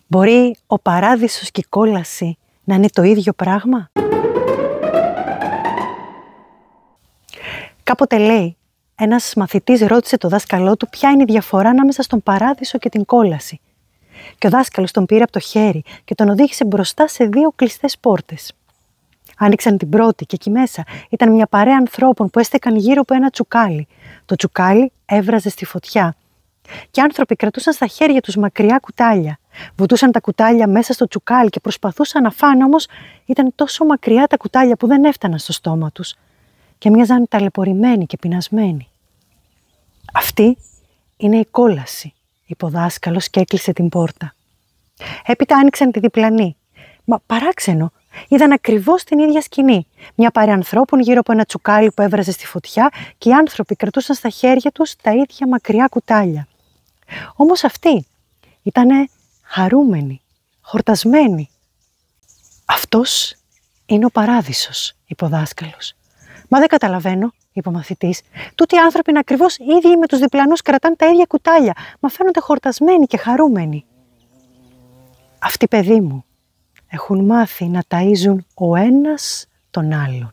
Μπορεί ο παράδεισος και η κόλαση να είναι το ίδιο πράγμα? Κάποτε, λέει, ένας μαθητής ρώτησε το δάσκαλό του ποια είναι η διαφορά ανάμεσα στον παράδεισο και την κόλαση. Και ο δάσκαλος τον πήρε από το χέρι και τον οδήγησε μπροστά σε 2 κλειστές πόρτες. Άνοιξαν την πρώτη και εκεί μέσα ήταν μια παρέα ανθρώπων που έστεκαν γύρω από ένα τσουκάλι. Το τσουκάλι έβραζε στη φωτιά. Και άνθρωποι κρατούσαν στα χέρια τους μακριά κουτάλια. Βουτούσαν τα κουτάλια μέσα στο τσουκάλι και προσπαθούσαν να φάνε, όμως ήταν τόσο μακριά τα κουτάλια που δεν έφταναν στο στόμα τους και μοιάζαν ταλαιπωρημένοι και πεινασμένοι. Αυτή είναι η κόλαση, είπε ο δάσκαλος και έκλεισε την πόρτα. Έπειτα άνοιξαν τη διπλανή. Μα παράξενο, είδαν ακριβώς την ίδια σκηνή. Μια παρέα ανθρώπων γύρω από ένα τσουκάλι που έβραζε στη φωτιά και οι άνθρωποι κρατούσαν στα χέρια τους τα ίδια μακριά κουτάλια. Όμως αυτοί ήτανε χαρούμενοι, χορτασμένοι. «Αυτός είναι ο παράδεισος», είπε ο δάσκαλος. «Μα δεν καταλαβαίνω», είπε ο μαθητής. «Τούτοι οι άνθρωποι είναι ακριβώς ίδιοι με τους διπλανούς, κρατάνε τα ίδια κουτάλια, μα φαίνονται χορτασμένοι και χαρούμενοι». «Αυτοί, παιδί μου, έχουν μάθει να ταΐζουν ο ένας τον άλλον».